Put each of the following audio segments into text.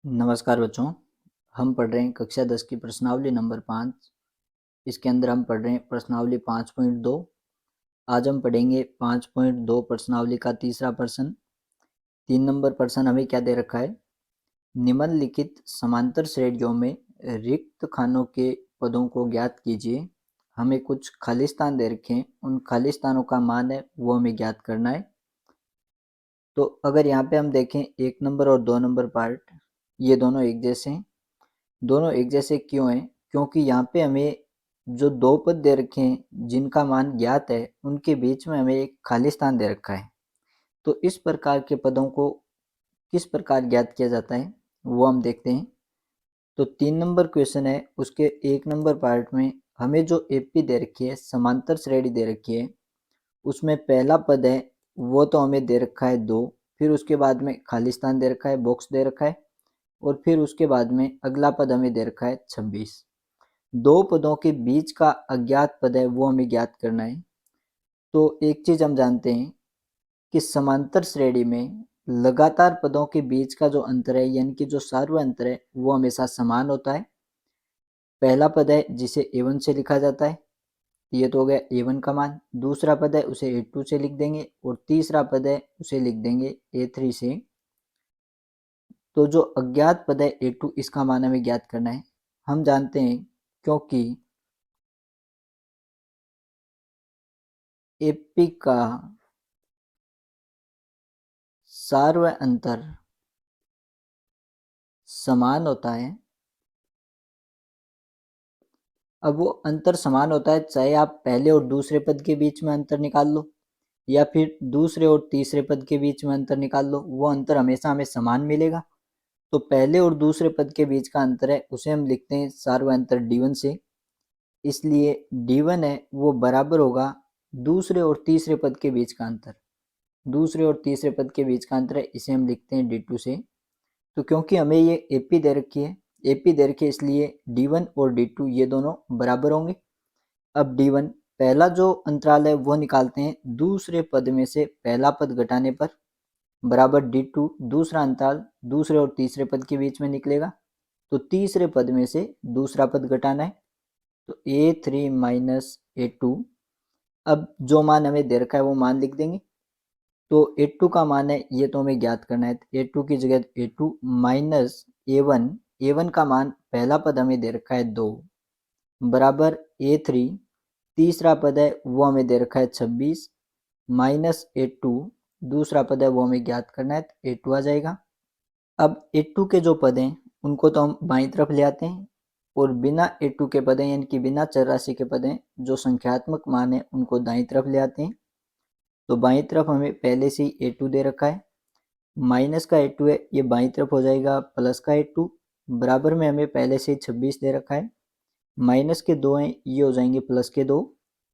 नमस्कार बच्चों। हम पढ़ रहे हैं कक्षा 10 की प्रश्नावली नंबर 5। इसके अंदर हम पढ़ रहे हैं प्रश्नावली 5.2। आज हम पढ़ेंगे 5.2 प्रश्नावली का तीसरा प्रश्न। 3 नंबर प्रश्न हमें क्या दे रखा है? निम्नलिखित समांतर श्रेणियों में रिक्त खानों के पदों को ज्ञात कीजिए। हमें कुछ खाली स्थान दे रखे हैं, उन खाली स्थानों का मान है वो हमें ज्ञात करना है। तो अगर यहाँ पे हम देखें 1 नंबर और 2 नंबर पार्ट, ये दोनों एक जैसे हैं। दोनों एक जैसे क्यों हैं? क्योंकि यहाँ पे हमें जो दो पद दे रखे हैं जिनका मान ज्ञात है, उनके बीच में हमें एक खाली स्थान दे रखा है। तो इस प्रकार के पदों को किस प्रकार ज्ञात किया जाता है वो हम देखते हैं। तो 3 नंबर क्वेश्चन है, उसके 1 नंबर पार्ट में हमें जो एपी दे रखी है, समांतर श्रेणी दे रखी है, उसमें पहला पद है वो तो हमें दे रखा है 2, फिर उसके बाद में खाली स्थान दे रखा है, बॉक्स दे रखा है, और फिर उसके बाद में अगला पद हमें दे रखा है 26। दो पदों के बीच का अज्ञात पद है वो हमें ज्ञात करना है। तो एक चीज हम जानते हैं कि समांतर श्रेणी में लगातार पदों के बीच का जो अंतर है, यानी कि जो सार्वय अंतर है, वो हमेशा समान होता है। पहला पद है जिसे a1 से लिखा जाता है, ये तो हो गया a1 का मान। दूसरा पद है उसे a2 से लिख देंगे, और तीसरा पद है उसे लिख देंगे a3 से। तो जो अज्ञात पद है a2, इसका मान हमें ज्ञात करना है। हम जानते हैं क्योंकि एपी का सार्वय अंतर समान होता है। अब वो अंतर समान होता है, चाहे आप पहले और दूसरे पद के बीच में अंतर निकाल लो, या फिर दूसरे और तीसरे पद के बीच में अंतर निकाल लो, वो अंतर हमेशा हमें समान मिलेगा। तो पहले और दूसरे पद के बीच का अंतर है उसे हम लिखते हैं सार्वय अंतर d1 से। इसलिए d1 है वो बराबर होगा दूसरे और तीसरे पद के बीच का अंतर। दूसरे और तीसरे पद के बीच का अंतर है, इसे हम लिखते हैं d2 से। तो क्योंकि हमें ये एपी दे रखी है, एपी दे रखी है, इसलिए d1 और d2 ये दोनों बराबर होंगे। अब d1 पहला जो अंतराल है वो निकालते हैं, दूसरे पद में से पहला पद घटाने पर, बराबर d2 दूसरा अंतराल दूसरे और तीसरे पद के बीच में निकलेगा। तो तीसरे पद में से दूसरा पद घटाना है, तो a3 माइनस a2। अब जो मान हमें दे रखा है वो मान लिख देंगे। तो a2 का मान है ये तो हमें ज्ञात करना है, a2 की जगह a2 माइनस a1। a1 का मान पहला पद हमें दे रखा है 2, बराबर a3 तीसरा पद है वो हमें दे रखा है 26, माइनस a2 दूसरा पद है वो हमें ज्ञात करना है, तो a2 आ जाएगा। अब a2 के जो पद हैं उनको तो हम बाईं तरफ ले आते हैं, और बिना a2 के पद हैं, यानी कि बिना चर राशि के पद हैं, जो संख्यात्मक मान है उनको दाईं तरफ ले आते हैं। तो बाईं तरफ हमें पहले से ही a2 दे रखा है, माइनस का a2 है, ये बाईं तरफ हो जाएगा प्लस का a2, बराबर में हमें पहले से ही 26 दे रखा है, माइनस के 2 हैं, ये हो जाएंगे प्लस के 2,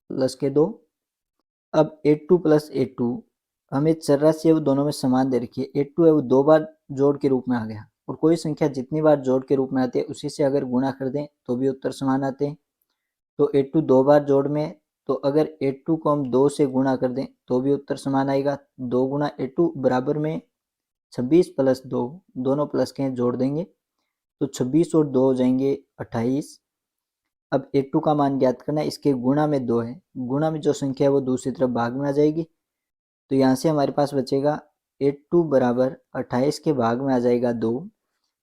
प्लस के 2। अब a2 प्लस a2 हमें चर राशि है वो दोनों में समान दे रखी है। a2 है वो 2 बार जोड़ के रूप में आ गया, और कोई संख्या जितनी बार जोड़ के रूप में आती है उसी से अगर गुणा कर दें तो भी उत्तर समान आते हैं। तो a2 2 बार जोड़ में है, तो अगर a2 को हम 2 से गुणा कर दें तो भी उत्तर समान आएगा। 2 गुणा a2 बराबर में 26 प्लस 2, दोनों प्लस के हैं, जोड़ देंगे तो 26 और 2 हो जाएंगे 28। अब a2 का मान ज्ञात करना है, इसके गुणा में 2 है, गुणा में जो संख्या है वो दूसरी तरफ भाग में आ जाएगी। तो यहाँ से हमारे पास बचेगा a2 बराबर 28 के भाग में आ जाएगा 2,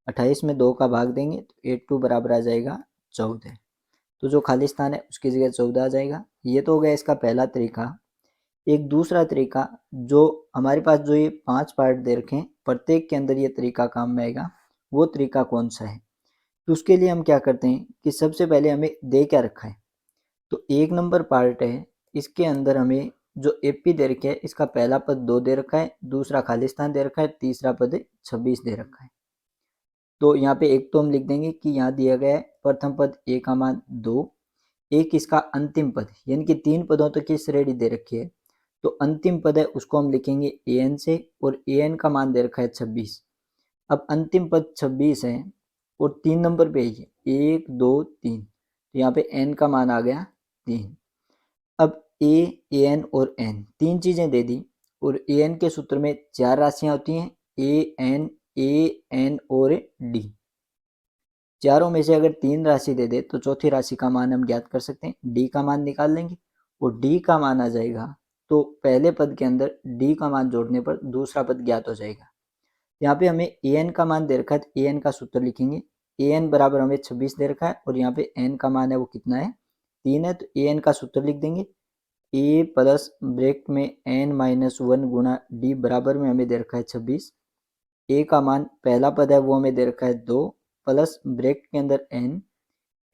28 में 2 का भाग देंगे तो a2 बराबर आ जाएगा 14। तो जो खाली स्थान है उसकी जगह 14 आ जाएगा। ये तो हो गया इसका पहला तरीका। एक दूसरा तरीका, जो हमारे पास जो ये 5 पार्ट दे रखे हैं, प्रत्येक के अंदर ये तरीका काम में आएगा। वो तरीका कौन सा है? तो उसके लिए हम क्या करते हैं कि सबसे पहले हमें दे क्या रखा है, तो 1 नंबर पार्ट है, इसके अंदर हमें जो एपी दे रखा है, इसका पहला पद 2 दे रखा है, दूसरा खाली स्थान दे रखा है, तीसरा पद 26 दे रखा है। तो यहाँ पे एक तो हम लिख देंगे कि यहाँ दिया गया है प्रथम पद a का मान 2, एक इसका अंतिम पद, यानी कि 3 पदों तक की श्रेणी दे रखी है, तो अंतिम पद है उसको हम लिखेंगे an से, और an का मान दे रखा है 26। अब अंतिम पद 26 है और 3 नंबर पे है 1 2 3, तो यहाँ पे n का मान आ गया 3। अब an और n तीन चीजें दे दी, और an के सूत्र में 4 राशियां होती हैं, a n और d। चारों में से अगर 3 राशि दे दे तो चौथी राशि का मान हम ज्ञात कर सकते हैं। डी का मान निकाल लेंगे और डी का मान आ जाएगा तो पहले पद के अंदर डी का मान जोड़ने पर दूसरा पद ज्ञात हो जाएगा। यहाँ पे हमें ए एन का मान दे रखा है, ए एन का सूत्र लिखेंगे। ए एन बराबर हमें 26 दे रखा है और यहाँ पे एन का मान है वो कितना है, 3 है, तो ए एन का सूत्र लिख देंगे। ए प्लस ब्रैकेट में एन माइनस 1 गुणा डी बराबर में हमें दे रखा है 26। ए का मान पहला पद है वो हमें दे रखा है 2 प्लस ब्रैकेट के अंदर एन,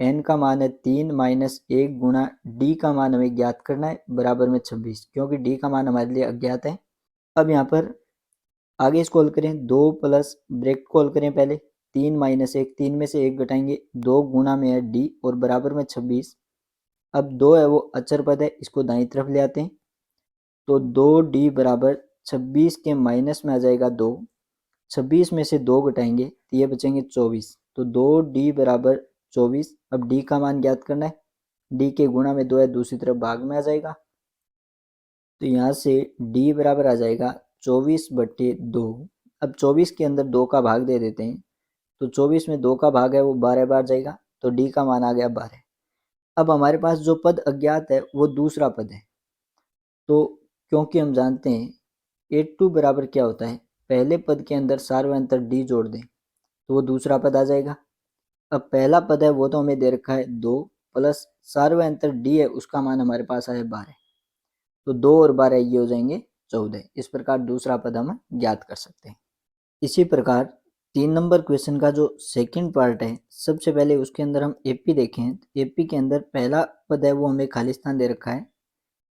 एन का मान है 3 माइनस 1 गुणा डी का मान हमें ज्ञात करना है बराबर में 26, क्योंकि डी का मान हमारे लिए अज्ञात है। अब यहाँ पर आगे इसको हल करें, 2 प्लस ब्रैकेट को हल करें पहले, 3 माइनस 1, 3 में से 1 घटाएंगे, 2 गुणा में है डी और बराबर में 26। अब 2 है वो अचर पद है, इसको दाईं तरफ ले आते हैं तो 2d बराबर 26 के माइनस में आ जाएगा 2, 26 में से 2 घटाएंगे तो ये बचेंगे 24, तो 2d बराबर 24। अब d का मान ज्ञात करना है, d के गुणा में 2 है, दूसरी तरफ भाग में आ जाएगा, तो यहाँ से d बराबर आ जाएगा 24/2। अब 24 के अंदर 2 का भाग दे देते हैं तो 24 में 2 का भाग है वो 12 बार जाएगा, तो d का मान आ गया 12। अब हमारे पास जो पद अज्ञात है वो दूसरा पद है, तो क्योंकि हम जानते हैं 82 बराबर क्या होता है, पहले पद के अंदर सार्वंतर डी जोड़ दें तो वो दूसरा पद आ जाएगा। अब पहला पद है वो तो हमें दे रखा है 2 प्लस सार्वंतर डी है उसका मान हमारे पास आया 12, तो 2 और 12 ये हो जाएंगे 14। इस प्रकार दूसरा पद हम ज्ञात कर सकते हैं। इसी प्रकार 3 नंबर क्वेश्चन का जो सेकंड पार्ट है, सबसे पहले उसके अंदर हम एपी देखें। एपी के अंदर पहला पद है वो हमें खाली स्थान दे रखा है,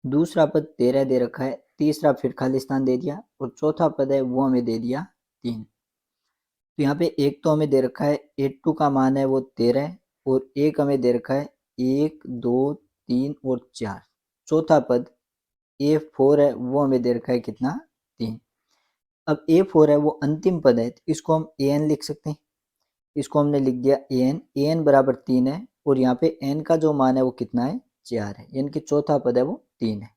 दूसरा पद 13 दे रखा है, तीसरा फिर खाली स्थान दे दिया और चौथा पद है वो हमें दे दिया 3। तो यहाँ पे एक तो हमें दे रखा है 82 का मान है वो 13 है और एक हमें दे रखा है 1 2 3 और 4, चौथा पद A4 है वो हमें दे रखा है कितना, 3। अब A4 है वो अंतिम पद है, तो इसको हम an लिख सकते हैं, इसको हमने लिख दिया an बराबर 3 है और यहाँ पे n का जो मान है वो कितना है, 4 है, यानी कि चौथा पद है वो 3 है।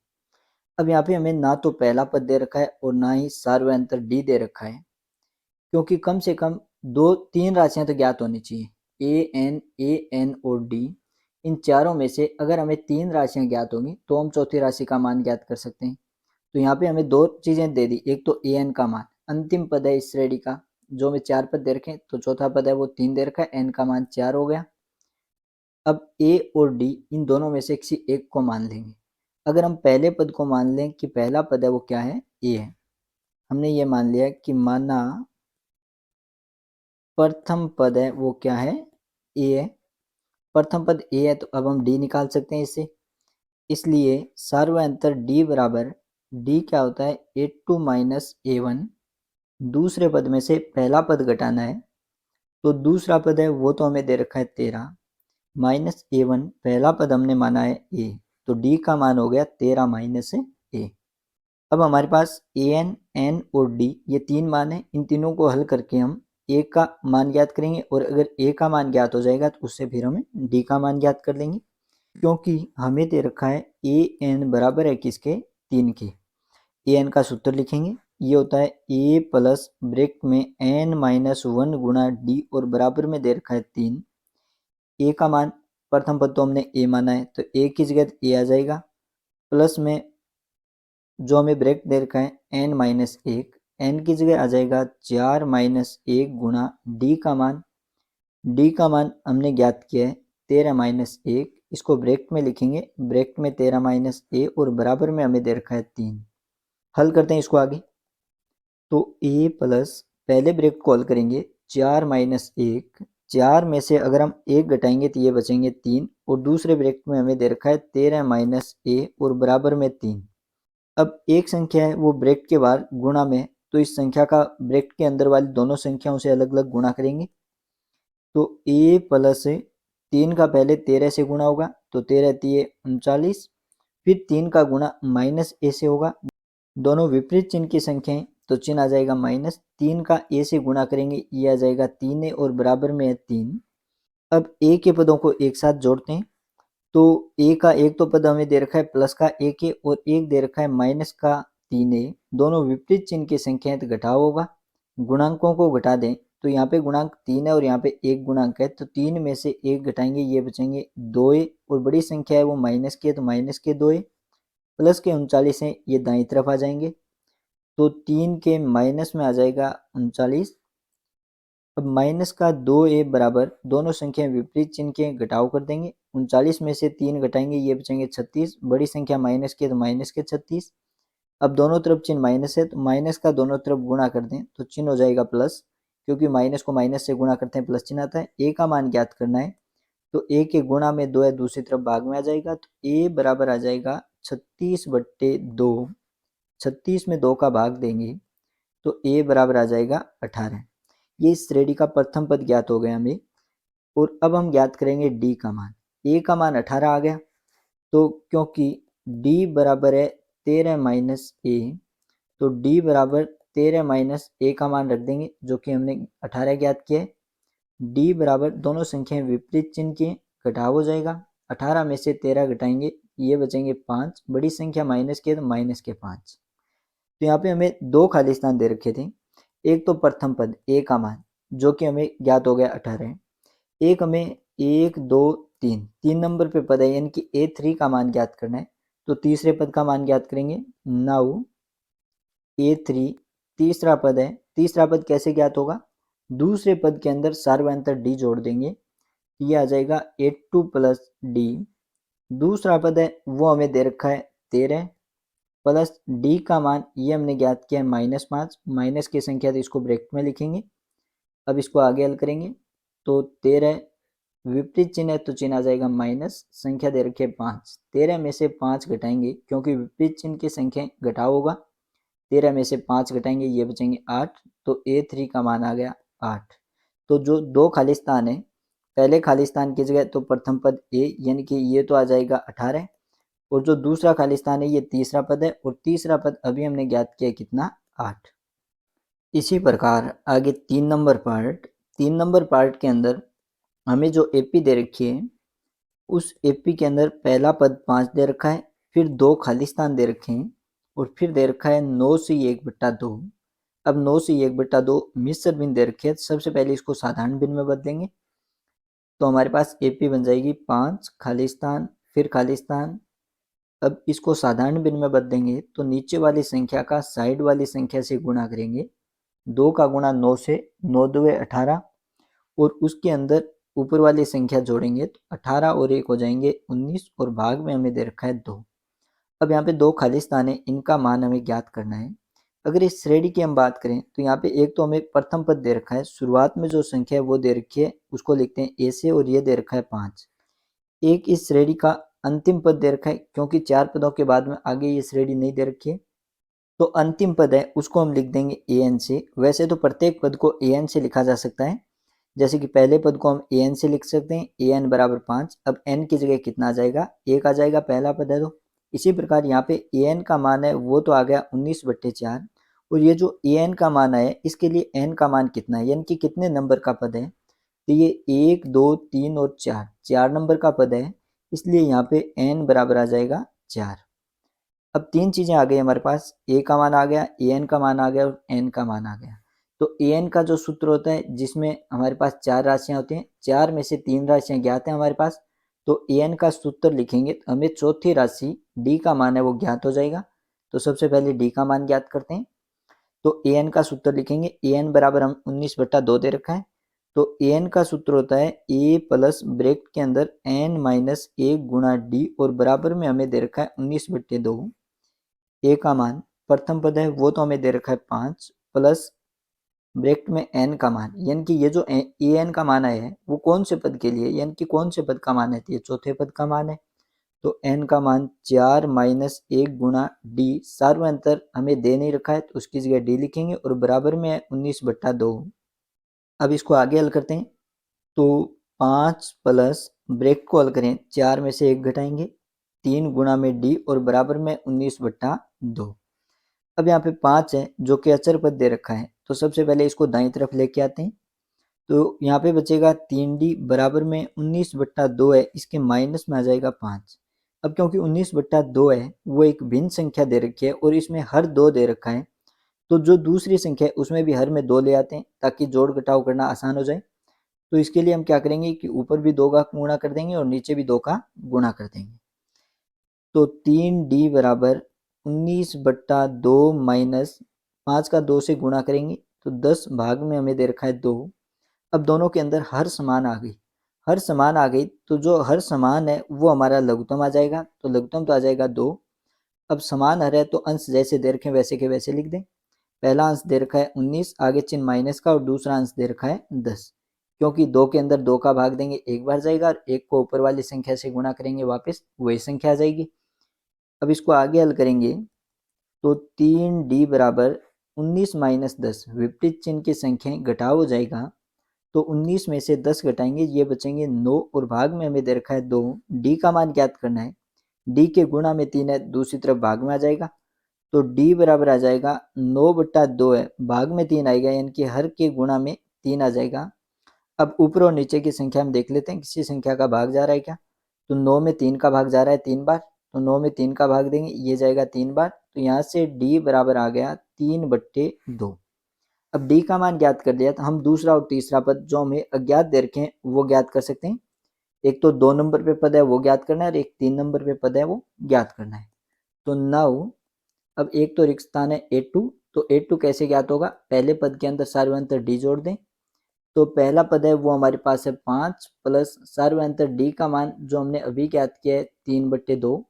अब यहाँ पे हमें ना तो पहला पद दे रखा है और ना ही सार्वंतर डी दे रखा है, क्योंकि कम से कम 2-3 राशियां तो ज्ञात होनी चाहिए, ए एन और डी, इन चारों में से अगर हमें 3 राशियां ज्ञात होंगी तो हम चौथी राशि का मान ज्ञात कर सकते हैं। तो यहाँ पे हमें 2 चीजें दे दी, एक तो ए एन का मान अंतिम पद है इस श्रेणी का, जो हमें 4 पद दे रखे, तो चौथा पद है वो 3 दे रखा है, एन का मान 4 हो गया। अब ए और डी इन दोनों में से किसी एक को मान लेंगे। अगर हम पहले पद को मान लें कि पहला पद है वो क्या है, ए है, हमने ये मान लिया कि माना प्रथम पद है वो क्या है, ए है, प्रथम पद ए है, तो अब हम डी निकाल सकते हैं इससे। इसलिए सार्वंतर डी बराबर, डी क्या होता है, A2 माइनस A1, दूसरे पद में से पहला पद घटाना है, तो दूसरा पद है वो तो हमें दे रखा है 13 माइनस A1, पहला पद हमने माना है ए, तो डी का मान हो गया 13 माइनस ए। अब हमारे पास ए एन, एन और डी ये 3 मान है, इन तीनों को हल करके हम ए का मान ज्ञात करेंगे और अगर ए का मान ज्ञात हो जाएगा तो उससे फिर हम डी का मान ज्ञात कर लेंगे, क्योंकि हमें दे रखा है ए एन बराबर है किसके, 3 के। ए एन का सूत्र लिखेंगे, ये होता है ए प्लस ब्रैकेट में एन माइनस 1 गुणा डी और बराबर में दे रखा है 3। ए का मान प्रथम पद तो हमने ए माना है तो ए की जगह ए आ जाएगा, प्लस में जो हमें ब्रैकेट दे रखा है एन माइनस 1, एन की जगह आ जाएगा 4 माइनस 1 गुणा डी का मान, डी का मान हमने ज्ञात किया है 13 माइनस 1, इसको ब्रैकेट में लिखेंगे, ब्रैकेट में 13 माइनस ए और बराबर में हमें दे रखा है 3। हल करते हैं इसको आगे, तो ए प्लस पहले ब्रैकेट को हल करेंगे 4 माइनस 1, 4 में से अगर हम 1 घटाएंगे तो ये बचेंगे 3 और दूसरे ब्रैकेट में हमें दे रखा है 13 माइनस ए और बराबर में 3। अब एक संख्या है वो ब्रैकेट के बाहर गुणा में, तो इस संख्या का ब्रैकेट के अंदर वाली दोनों संख्याओं से अलग अलग गुणा करेंगे, तो ए प्लस 3 का पहले 13 से गुणा होगा तो 13 तिये 39, फिर 3 का गुणा माइनस ए से होगा, दोनों विपरीत चिन्ह की संख्याएं तो चिन्ह आ जाएगा माइनस, 3 का ए से गुणा करेंगे ये आ जाएगा 3 ए और बराबर में है 3। अब ए के पदों को एक साथ जोड़ते हैं, तो ए का एक तो पद हमें दे रखा है प्लस का ए के और एक दे रखा है माइनस का 3 ए, दोनों विपरीत चिन्ह की संख्याएं तो घटाव होगा, गुणांकों को घटा दें तो यहाँ पे गुणांक 3 है और यहाँ पे 1 गुणांक है, तो 3 में से 1 घटाएंगे, ये बचेंगे 2a, और बड़ी संख्या है वो माइनस की है तो माइनस के 2a, प्लस के 39 है ये दाईं तरफ आ जाएंगे, तो 3 के माइनस में आ जाएगा 39। अब माइनस का 2a बराबर, दोनों संख्याएं विपरीत चिन्ह के घटाव कर देंगे, 39 में से 3 घटाएंगे ये बचेंगे 36, बड़ी संख्या माइनस की है तो माइनस के 36। अब दोनों तरफ चिन्ह माइनस है तो माइनस का दोनों तरफ गुणा कर दें तो चिन्ह हो जाएगा प्लस, क्योंकि माइनस को माइनस से गुणा करते हैं प्लस चिन्ह आता है। ए का मान ज्ञात करना है, तो ए के गुणा में 2 है, दूसरी तरफ भाग में आ जाएगा, तो ए बराबर आ जाएगा 36/2। 36 में 2 का भाग देंगे तो ए बराबर आ जाएगा 18। ये इस श्रेणी का प्रथम पद ज्ञात हो गया हमें। और अब हम ज्ञात करेंगे डी का मान। ए का मान 18 आ गया, तो क्योंकि डी बराबर है 13 माइनस ए, तो डी बराबर 13 माइनस ए का मान रख देंगे जो कि हमने 18 ज्ञात किया है। डी बराबर, दोनों संख्याएं विपरीत चिन्ह के घटाव हो जाएगा, 18 में से 13 घटाएंगे ये बचेंगे 5, बड़ी संख्या माइनस के तो माइनस के 5। तो यहाँ पे हमें 2 खाली स्थान दे रखे थे, एक तो प्रथम पद ए का मान जो कि हमें ज्ञात हो गया 18, एक हमें 1 2 3 3 नंबर पे पद है, यानी कि A3 का मान ज्ञात करना है, तो तीसरे पद का मान ज्ञात करेंगे। नाउ A3 तीसरा पद है, तीसरा पद कैसे ज्ञात होगा, दूसरे पद के अंदर सार्वंतर डी जोड़ देंगे, ये आ जाएगा A2 प्लस डी। दूसरा पद है वो हमें दे रखा है 13 प्लस डी का मान ये हमने ज्ञात किया है -5, माइनस की संख्या तो इसको ब्रैकेट में लिखेंगे। अब इसको आगे हल करेंगे तो 13 विपरीत चिन्ह है तो चिन्ह आ जाएगा माइनस, संख्या दे रखी है 5, 13 में से 5 घटाएंगे क्योंकि विपरीत चिन्ह की संख्या घटाव होगा, 13 में से 5 घटाएंगे ये बचेंगे 8, तो A3 का मान आ गया 8। तो जो 2 खाली स्थान है, पहले खाली स्थान की जगह तो प्रथम पद ए यानी कि ये तो आ जाएगा 18, और जो दूसरा खाली स्थान है ये तीसरा पद है, और तीसरा पद अभी हमने ज्ञात किया कितना, 8। इसी प्रकार आगे 3 नंबर पार्ट, 3 नंबर पार्ट के अंदर हमें जो एपी दे रखी है उस एपी के अंदर पहला पद 5 दे रखा है, फिर 2 खाली स्थान दे रखे हैं, और फिर दे रखा है 9/1/2। अब 9/1/2 मिश्र भिन्न दे रखे है, सबसे पहले इसको साधारण भिन्न में बदलेंगे तो हमारे पास एपी बन जाएगी 5 खाली स्थान फिर खाली स्थान। अब इसको साधारण भिन्न में बदलेंगे तो नीचे वाली संख्या का साइड वाली संख्या से गुणा करेंगे, 2 का गुणा 9 से, 9 2 18, और उसके अंदर ऊपर वाली संख्या जोड़ेंगे तो 18 और 1 हो जाएंगे 19, और भाग में हमें दे रखा है 2। अब यहाँ पे 2 खाली स्थान है, इनका मान हमें ज्ञात करना है। अगर इस श्रेणी की हम बात करें तो यहाँ पे एक तो हमें प्रथम पद दे रखा है, शुरुआत में जो संख्या है वो दे रखी है उसको लिखते हैं ए से, और ये दे रखा है 5। एक इस श्रेणी का अंतिम पद दे रखा है, क्योंकि 4 पदों के बाद में आगे ये श्रेणी नहीं दे रखी है, तो अंतिम पद है उसको हम लिख देंगे an से। वैसे तो प्रत्येक पद को an से लिखा जा सकता है, जैसे कि पहले पद को हम an से लिख सकते हैं, an बराबर 5। अब n की जगह कितना आ जाएगा, 1 आ जाएगा, पहला पद है तो। इसी प्रकार यहाँ पे an का मान है वो तो आ गया 19/4, और ये जो an का मान है इसके लिए n का मान कितना है, यानी कि कितने नंबर का पद है, तो ये 1 2 3 और 4, 4 नंबर का पद है, इसलिए यहाँ पे n बराबर आ जाएगा 4। अब 3 चीजें आ गई हमारे पास, a का मान आ गया, an का मान आ गया, और n का मान आ गया। तो an का जो सूत्र होता है जिसमें हमारे पास 4 राशियां होती हैं, 4 में से 3 राशियां ज्ञात हैं हमारे पास, तो an का सूत्र लिखेंगे तो हमें चौथी राशि d का मान है वो ज्ञात हो जाएगा। तो सबसे पहले d का मान ज्ञात करते हैं, तो an का सूत्र लिखेंगे, an बराबर हम 19/2 दे रखा है, तो an का सूत्र होता है a प्लस ब्रैकेट के अंदर n-1 गुणा d, और बराबर में हमें दे रखा है 19/2। a का मान प्रथम पद है वो तो हमें दे रखा है 5, प्लस ब्रैकेट में n का मान, यानी कि ये जो an का मान आया है वो कौन से पद के लिए, यानी कि कौन से पद का मान है, तो ये चौथे पद का मान है, तो n का मान 4 - 1 गुणा d, सार्वंतर हमें दे नहीं रखा है तो उसकी जगह d लिखेंगे, और बराबर में है 19/2। अब इसको आगे हल करते हैं तो 5 प्लस ब्रैकेट को हल करें, 4 में से 1 घटाएंगे, 3 गुणा में d, और बराबर में 19/2। अब यहाँ पे 5 है जो कि अचर पद दे रखा है, तो सबसे पहले इसको दाईं तरफ लेके आते हैं, तो यहाँ पे बचेगा 3d बराबर में 19/2 है, इसके माइनस में आ जाएगा 5। अब क्योंकि 19/2 है वो एक भिन्न संख्या दे रखी है और इसमें हर 2 दे रखा है, तो जो दूसरी संख्या है उसमें भी हर में 2 ले आते हैं ताकि जोड़ घटाव करना आसान हो जाए। तो इसके लिए हम क्या करेंगे कि ऊपर भी 2 का गुणा कर देंगे और नीचे भी 2 का गुणा कर देंगे। तो 3d बराबर 19/2 माइनस 5 का 2 से गुणा करेंगे तो 10 भाग में हमें दे रखा है 2। अब दोनों के अंदर हर समान आ गई, हर समान आ गई तो जो हर समान है वो हमारा लघुत्तम आ जाएगा। तो लघुत्तम तो आ जाएगा 2। अब समान हर है तो अंश जैसे दे रखे वैसे के वैसे लिख दें। पहला अंश दे रखा है 19, आगे चिन्ह माइनस का, और दूसरा अंश दे रखा है 10। क्योंकि 2 के अंदर 2 का भाग देंगे एक बार जाएगा और 1 को ऊपर वाली संख्या से गुणा करेंगे वापस वही संख्या आ जाएगी। अब इसको आगे हल करेंगे तो 3d बराबर 19 माइनस 10, विपरीत चिन्ह की संख्याएं घटाव हो जाएगा। तो 19 में से 10 घटाएंगे, ये बचेंगे 9, और भाग में हमें दे रखा है 2। d का मान ज्ञात करना है, d के गुणा में 3 है, दूसरी तरफ भाग में आ जाएगा। तो d बराबर आ जाएगा 9/2 है, भाग में 3 आएगा, यानी कि हर के गुणा में 3 आ जाएगा। अब ऊपर और नीचे की संख्या हम देख लेते हैं किसी संख्या का भाग जा रहा है क्या। तो 9 में 3 का भाग जा रहा है 3 बार, तो 9 में 3 का भाग देंगे, ये जाएगा 3 बार। तो यहाँ से d बराबर आ गया 3/2। अब d का मान ज्ञात कर लिया तो हम दूसरा और तीसरा पद जो हमें अज्ञात दे रखे हैं वो ज्ञात कर सकते हैं। एक तो 2 नंबर पे पद है वो ज्ञात करना है और एक 3 नंबर पे पद है वो ज्ञात करना है। तो नाउ अब एक तो रिक्त स्थान है a2, तो a2 कैसे ज्ञात होगा, पहले पद के अंदर सार्वंतर d जोड़ दें। तो पहला पद है वो हमारे पास है 5 प्लस सार्वंतर d का मान जो हमने अभी ज्ञात किया है 3/2,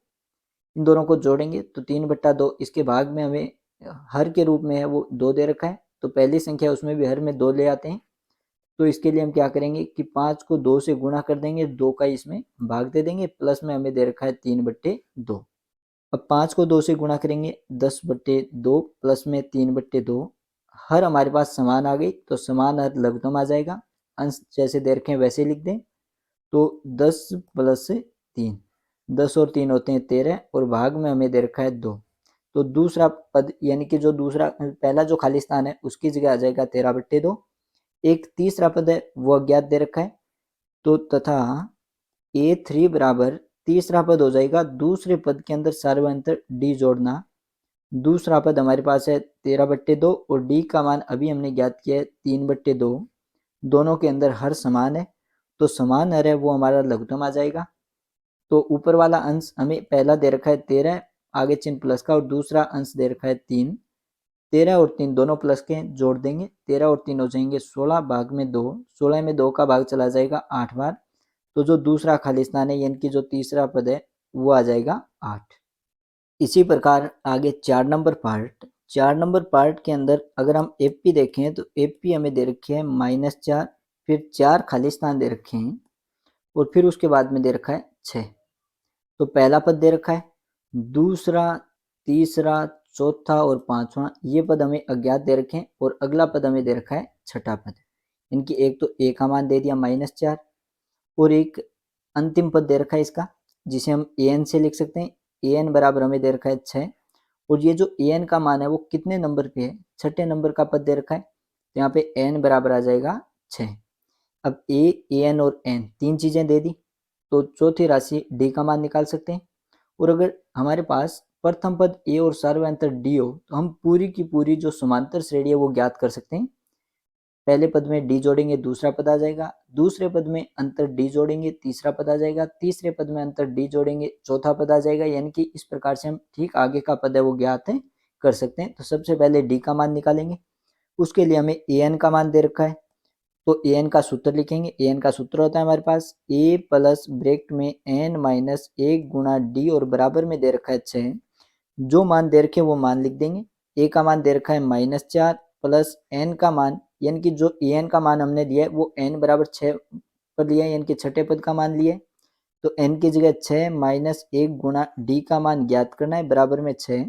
इन दोनों को जोड़ेंगे तो 3/2, इसके भाग में हमें हर के रूप में है वो 2 दे रखा है, तो पहली संख्या उसमें भी हर में 2 ले आते हैं। तो इसके लिए हम क्या करेंगे कि 5 को 2 से गुणा कर देंगे, 2 का इसमें भाग दे देंगे, प्लस में हमें दे रखा है 3/2। अब 5 को 2 से गुणा करेंगे 10/2 प्लस में 3/2, हर हमारे पास समान आ गई तो समान हर लघुत्तम आ जाएगा, अंश जैसे दे रखे हैं वैसे लिख दें। तो 10 प्लस 3, 10 और 3 होते हैं 13, और भाग में हमें दे रखा है 2। तो दूसरा पद यानी कि जो दूसरा पहला जो खाली स्थान है उसकी जगह आ जाएगा 13/2। एक तीसरा पद है वो अज्ञात दे रखा है, तो तथा a3 बराबर तीसरा पद हो जाएगा दूसरे पद के अंदर सार्वंतर d जोड़ना। दूसरा पद हमारे पास है 13/2 और d का मान अभी हमने ज्ञात किया है 3/2। दोनों के अंदर हर समान है तो समान हर है वो हमारा लघुत्तम आ जाएगा। तो ऊपर वाला अंश हमें पहला दे रखा है 13, आगे चिन्ह प्लस का, और दूसरा अंश दे रखा है 3। 13 और 3 दोनों प्लस के हैं, जोड़ देंगे, 13 और 3 हो जाएंगे 16, भाग में 2, 16 में 2 का भाग चला जाएगा 8 बार। तो जो दूसरा खाली स्थान है यानी कि जो तीसरा पद है वो आ जाएगा 8। इसी प्रकार आगे 4 नंबर पार्ट, 4 नंबर पार्ट के अंदर अगर हम एपी देखें तो एपी हमें दे रखी है -4, फिर 4 खाली स्थान दे रखे हैं और फिर उसके बाद में दे रखा है 6। तो पहला पद दे रखा है, दूसरा, तीसरा, चौथा और पांचवा ये पद हमें अज्ञात दे रखे हैं, और अगला पद हमें दे रखा है छठा पद। इनकी एक तो ए का मान दे दिया -4, और एक अंतिम पद दे रखा है इसका जिसे हम an से लिख सकते हैं। an बराबर हमें दे रखा है 6, और ये जो an का मान है वो कितने नंबर पे है, छठे नंबर का पद दे रखा है, तो यहाँ पे n बराबर आ जाएगा 6। अब a, an और n तीन चीजें दे दी, तो चौथी राशि d का मान निकाल सकते हैं। और अगर हमारे पास प्रथम पद a और सार्वंतर d हो तो हम पूरी की पूरी जो समांतर श्रेणी है वो ज्ञात कर सकते हैं। पहले पद में d जोड़ेंगे दूसरा पद आ जाएगा, दूसरे पद में अंतर d जोड़ेंगे तीसरा पद आ जाएगा, तीसरे पद में अंतर d जोड़ेंगे चौथा पद आ जाएगा। यानी कि इस प्रकार से हम ठीक आगे का पद है वो ज्ञात है कर सकते हैं। तो सबसे पहले d का मान निकालेंगे, उसके लिए हमें an का मान दे रखा है, तो an का सूत्र लिखेंगे। an का सूत्र होता है हमारे पास a प्लस ब्रैकेट में n माइनस 1 गुणा d, और बराबर में दे रखा है 6। जो मान दे रखे वो मान लिख देंगे। a का मान दे रखा है -4 प्लस n का मान, यानी कि जो an का मान हमने लिया है वो n बराबर 6 पर लिया है, यानी कि छठे पद का मान लिया है। तो n की जगह 6 माइनस 1 गुणा d का मान ज्ञात करना है बराबर में 6।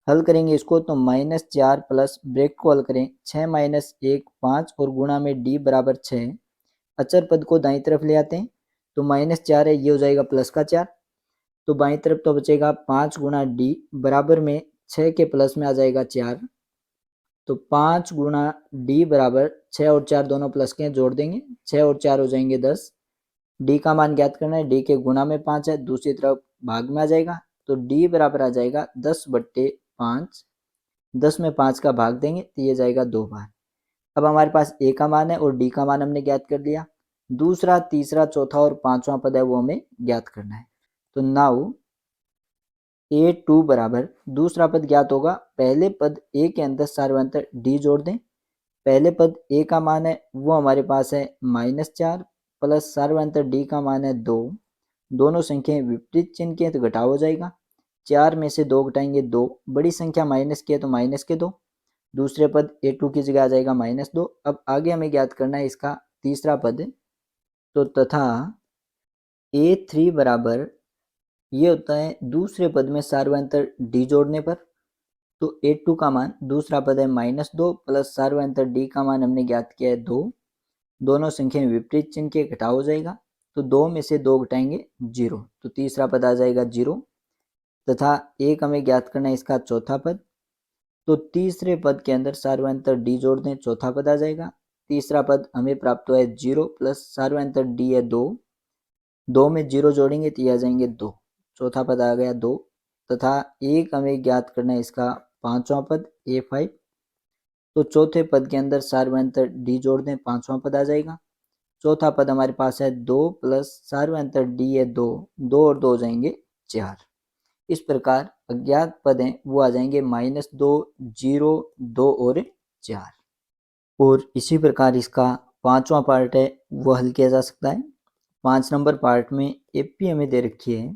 हल करेंगे इसको तो -4 प्लस ब्रैकेट को हल करें, 6 माइनस 1 5, और गुणा में d बराबर 6। अचर पद को दाईं तरफ ले आते हैं, तो -4 है ये हो जाएगा प्लस का 4, तो बाईं तरफ तो बचेगा 5 गुणा d बराबर में 6 के प्लस में आ जाएगा 4। तो 5 गुणा d बराबर 6 और 4 दोनों प्लस के हैं, जोड़ देंगे, 6 और 4 हो जाएंगे 10। d का मान ज्ञात करना है, d के गुणा में 5 है, दूसरी तरफ भाग में आ जाएगा, तो d बराबर आ जाएगा 10/5। 10 में 5 का भाग देंगे तो ये जाएगा 2 बार। अब हमारे पास a का मान है और d का मान हमने ज्ञात कर लिया। दूसरा, तीसरा, चौथा और पांचवा पद है वो हमें ज्ञात करना है। तो नाउ a2 बराबर दूसरा पद ज्ञात होगा। पहले पद a के अंदर सार्वंतर d जोड़ दें। पहले पद a का मान है वो हमारे पास है -4 प्लस सार्वंतर d का मान है 2। दोनों संख्याएं विपरीत चिन्ह की है तो घटाव हो जाएगा। 4 में से 2 घटाएंगे 2, बड़ी संख्या माइनस की है तो माइनस के 2। दूसरे पद a2 की जगह आ जाएगा -2। अब आगे हमें ज्ञात करना है इसका तीसरा पद। तो तथा a3 बराबर ये होता है दूसरे पद में सार्वंतर d जोड़ने पर। तो a2 का मान दूसरा पद है -2 प्लस सार्वंतर d का मान हमने ज्ञात किया है 2। दोनों संख्याएं विपरीत चिन्ह के घटाव हो जाएगा। तो 2 में से 2 घटाएंगे 0, तो तीसरा पद आ जाएगा 0। तथा एक हमें ज्ञात करना है इसका चौथा पद। तो तीसरे पद के अंदर सार्वंतर d जोड़ दें, चौथा पद आ जाएगा। तीसरा पद हमें प्राप्त हुआ है 0 प्लस सार्वंतर d है 2। 2 में 0 जोड़ेंगे तो ये आ जाएंगे 2, चौथा पद आ गया 2। तथा एक हमें ज्ञात करना है इसका पांचवा पद a5। तो चौथे पद के अंदर सार्वंतर d जोड़ दें, पांचवा पद आ जाएगा। चौथा पद हमारे पास है 2 प्लस सार्वंतर d है 2, 2 और 2 हो जाएंगे 4। इस प्रकार अज्ञात पद हैं वो आ जाएंगे -2, 0, 2 और 4। और इसी प्रकार इसका पांचवा पार्ट है वो हल किया जा सकता है। 5 नंबर पार्ट में एपी हमें दे रखी है।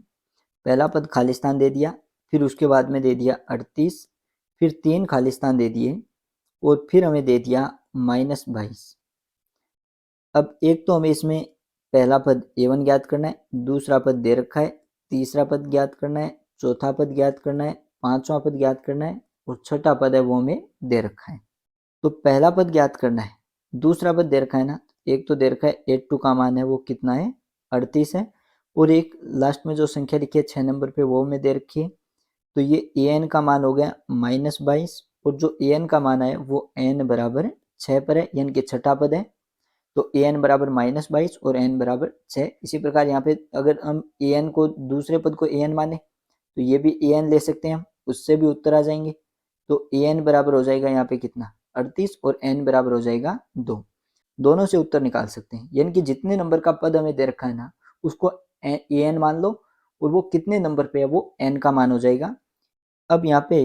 पहला पद खाली स्थान दे दिया, फिर उसके बाद में दे दिया 38, फिर 3 खाली स्थान दे दिए और फिर हमें दे दिया -22। अब एक तो हमें इसमें पहला पद a1 ज्ञात करना है, दूसरा पद दे रखा है, तीसरा पद ज्ञात करना है, चौथा पद ज्ञात करना है, पांचवा पद ज्ञात करना है और छठा पद है वो हमें दे रखा है। तो पहला पद ज्ञात करना है, दूसरा पद दे रखा है ना। एक तो दे रखा है a2 का मान है वो कितना है 38 है, और एक लास्ट में जो संख्या लिखी है 6 नंबर पे वो हमें दे रखी है। तो ये an का मान हो गया -22 और जो an का मान है वो n बराबर 6 पर है, यानी कि छठा पद है। तो an बराबर -22 और n बराबर 6। इसी प्रकार यहाँ पे अगर हम an को दूसरे पद को an माने तो ये भी an ले सकते हैं हम, उससे भी उत्तर आ जाएंगे। तो an बराबर हो जाएगा यहाँ पे कितना 38 और n बराबर हो जाएगा 2। दोनों से उत्तर निकाल सकते हैं, यानी कि जितने नंबर का पद हमें दे रखा है ना उसको an मान लो और वो कितने नंबर पे है वो n का मान हो जाएगा। अब यहाँ पे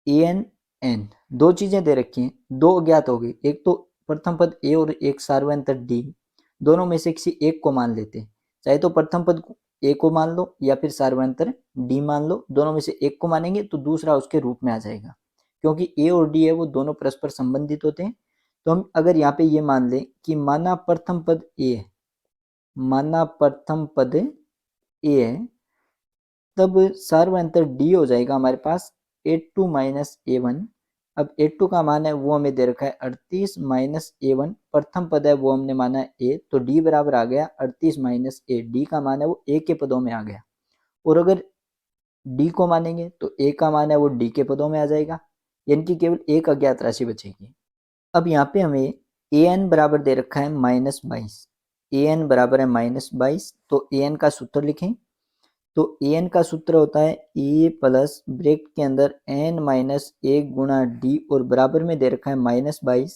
an n दो चीजें दे रखी हैं, दो अज्ञात हो गई। एक तो प्रथम पद a और एक सार्वंतर d, दोनों में से किसी एक को मान लेते हैं। चाहे तो प्रथम पद a को मान लो या फिर सार्वंतर d मान लो, दोनों में से एक को मानेंगे तो दूसरा उसके रूप में आ जाएगा। क्योंकि a और d है वो दोनों परस्पर संबंधित होते हैं। तो हम अगर यहाँ पे ये मान लें कि माना प्रथम पद a है, माना प्रथम पद a है, तब सार्वंतर d हो जाएगा हमारे पास a2 माइनस a1। अब a2 का मान है वो हमें दे रखा है 38 माइनस a1, प्रथम पद है वो हमने माना है a, तो d बराबर आ गया 38 माइनस a। d का मान है वो a के पदों में आ गया। और अगर d को मानेंगे तो a का मान है वो d के पदों में आ जाएगा, यानी कि केवल एक अज्ञात राशि बचेगी। अब यहाँ पे हमें an बराबर दे रखा है -22, an बराबर है -22। तो an का सूत्र लिखें। तो an का सूत्र होता है a प्लस ब्रैकेट के अंदर n माइनस 1 गुणा d और बराबर में दे रखा है -22।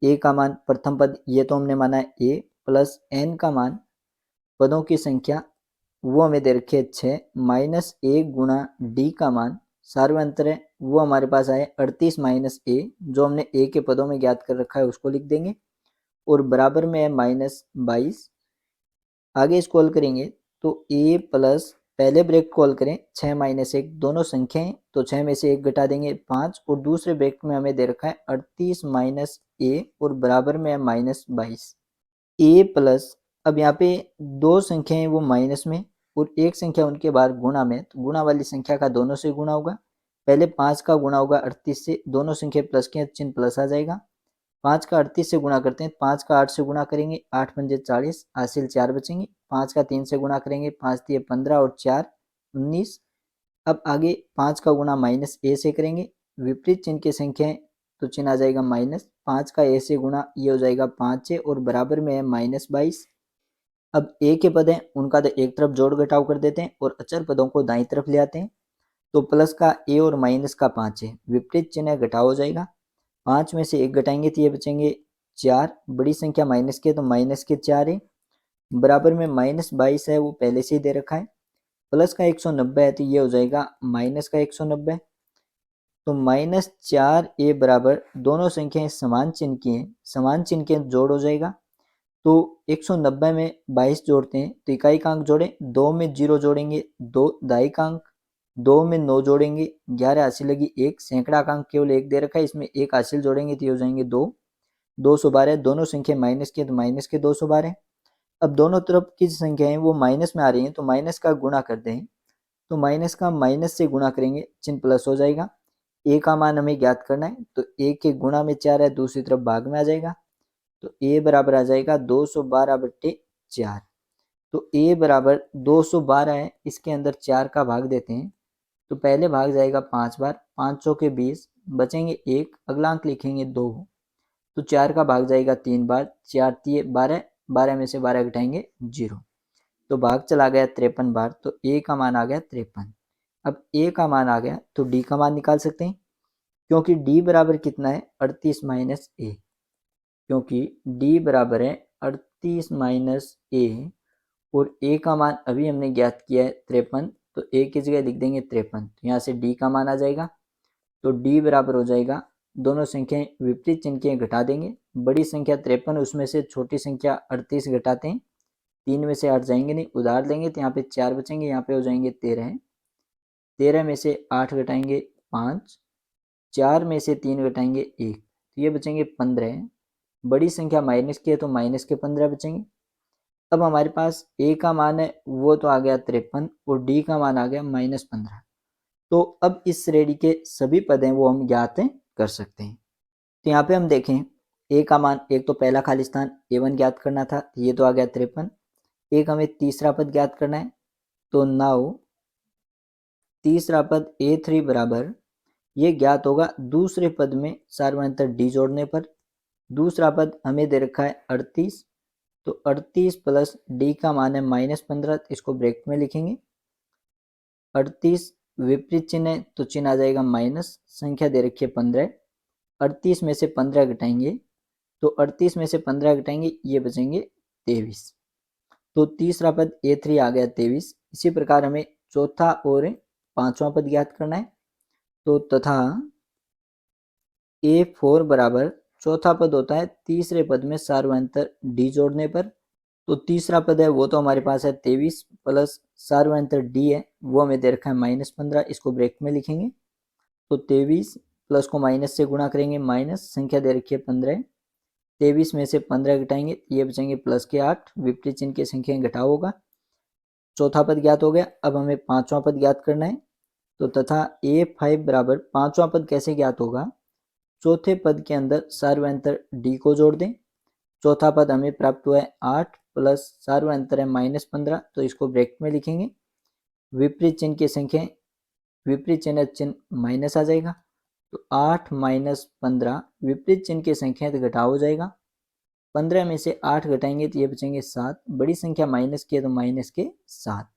a का मान प्रथम पद ये तो हमने माना है a, प्लस n का मान पदों की संख्या वो हमें दे रखी है 6 माइनस 1 गुणा d का मान सार्वंतर है वो हमारे पास आए 38 माइनस a, जो हमने a के पदों में ज्ञात कर रखा है उसको लिख देंगे और बराबर में है -22। आगे इसको हल करेंगे तो a प्लस पहले ब्रैकेट को हल करें 6 माइनस 1 दोनों संख्याएं, तो 6 में से 1 घटा देंगे 5 और दूसरे ब्रैकेट में हमें दे रखा है 38 माइनस a और बराबर में है -22। a प्लस अब यहाँ पे दो संख्याएं वो माइनस में और एक संख्या उनके बाहर गुणा में, तो गुणा वाली संख्या का दोनों से गुणा होगा। पहले 5 का गुणा होगा 38 से, दोनों संख्या प्लस के चिन्ह प्लस आ जाएगा। 5 का 38 से गुणा करते हैं, 5 का 8 से गुणा करेंगे 8 पंजे 40, हासिल 4 बचेंगे। 5 का 3 से गुणा करेंगे 5 दिए 15 और 4 19। अब आगे 5 का गुणा माइनस ए से करेंगे, विपरीत चिन्ह की संख्या है तो चिन्ह आ जाएगा माइनस। 5 का ए से गुणा ये हो जाएगा 5 है और बराबर में है -22। अब ए के पद हैं उनका तो एक तरफ जोड़ घटाव कर देते हैं और अचर पदों को दाईं तरफ ले आते हैं। तो प्लस का ए और माइनस का 5 है, विपरीत चिन्ह घटाव हो जाएगा। 5 में से 1 घटाएंगे तो ये बचेंगे 4, बड़ी संख्या माइनस के तो माइनस के 4 है, बराबर में -22 है वो पहले से ही दे रखा है, प्लस का 190 है तो ये हो जाएगा माइनस का 190। तो -4a बराबर, दोनों संख्याएं समान चिन्ह की हैं, समान चिन्ह के जोड़ हो जाएगा। तो 190 में 22 जोड़ते हैं तो इकाई अंक जोड़ें, 2 में 0 जोड़ेंगे 2 दहाई अंक, 2 में 9 जोड़ेंगे 11 हासिल लगी 1, सैकड़ा का अंक केवल 1 दे रखा है, इसमें 1 हासिल जोड़ेंगे तो ये हो जाएंगे 2, 212। दोनों संख्या माइनस के तो माइनस के 212। अब दोनों तरफ की संख्या है वो माइनस में आ रही है तो माइनस का गुणा करते हैं, तो माइनस का माइनस से गुणा करेंगे चिन्ह प्लस हो जाएगा। ए का मान हमें ज्ञात करना है तो ए के गुणा में 4 है, दूसरी तरफ भाग में आ जाएगा, तो ए बराबर आ जाएगा 212/4। तो ए बराबर 212 है, इसके अंदर 4 का भाग देते हैं तो पहले भाग जाएगा 5 बार, 5 चौके 20, बचेंगे 1, अगला अंक लिखेंगे 2, तो 4 का भाग जाएगा 3 बार, 4 तिये 12, 12 में से 12 घटाएंगे 0, तो भाग चला गया 53 बार, तो ए का मान आ गया 53। अब ए का मान आ गया तो डी का मान निकाल सकते हैं, क्योंकि डी बराबर कितना है 38 माइनस ए, क्योंकि डी बराबर है 38 माइनस ए और ए का मान अभी हमने ज्ञात किया है 53, तो ए की जगह लिख देंगे 53, तो यहाँ से डी का मान आ जाएगा। तो डी बराबर हो जाएगा, दोनों संख्याएं विपरीत चिन्ह के घटा देंगे, बड़ी संख्या 53 उसमें से छोटी संख्या 38 घटाते हैं, 3 में से 8 जाएंगे नहीं, उधार लेंगे तो यहाँ पे 4 बचेंगे, यहाँ पे हो जाएंगे 13, 13 में से 8 घटाएंगे 5, 4 में से 3 घटाएंगे 1, तो ये बचेंगे 15। बड़ी संख्या माइनस की है तो माइनस के 15 बचेंगे। अब हमारे पास ए का मान है वो तो आ गया 53 और डी का मान आ गया -15। तो अब इस श्रेणी के सभी पद हैं वो हम ज्ञात कर सकते हैं। तो यहाँ पे हम देखें ए का मान, एक तो पहला खाली स्थान a1 ज्ञात करना था, ये तो आ गया 53। एक हमें तीसरा पद ज्ञात करना है, तो नाउ तीसरा पद a3 बराबर, ये ज्ञात होगा दूसरे पद में सार्वधातुक डी जोड़ने पर। दूसरा पद हमें दे रखा है 38, तो 38 प्लस डी का मान है -15, इसको ब्रैकेट में लिखेंगे। 38 विपरीत चिन्ह है तो चिन्ह आ जाएगा माइनस, संख्या दे रखी है 15, 38 में से 15 घटाएंगे तो 38 में से 15 घटाएंगे ये बचेंगे 23। तो तीसरा पद a3 आ गया 23। इसी प्रकार हमें चौथा और पांचवा पद ज्ञात करना है, तो तथा a4 बराबर, चौथा पद होता है तीसरे पद में सार्वधातुक डी जोड़ने पर। तो तीसरा पद है वो तो हमारे पास है 23 प्लस सार्वधातुक डी है वो हमें दे रखा है -15, इसको ब्रैकेट में लिखेंगे। तो 23 प्लस को माइनस से गुणा करेंगे, माइनस संख्या दे रखी है 15, 23 में से 15 घटाएंगे ये बचेंगे प्लस के 8, विपरीत चिन्ह की संख्या घटाव होगा। चौथा पद ज्ञात हो गया। अब हमें पांचवा पद ज्ञात करना है, तो तथा a5 बराबर, पांचवा पद कैसे ज्ञात होगा, चौथे पद के अंदर सार्वधातुक डी को जोड़ दें। चौथा पद हमें प्राप्त हुआ है 8 प्लस सार्वधातुक है -15, तो इसको ब्रैकेट में लिखेंगे। विपरीत चिन्ह की संख्या, विपरीत चिन्ह माइनस आ जाएगा, तो 8 माइनस 15, विपरीत चिन्ह की संख्या तो घटाव हो जाएगा। 15 में से 8 घटाएंगे तो ये बचेंगे 7, बड़ी संख्या माइनस की है तो माइनस के 7।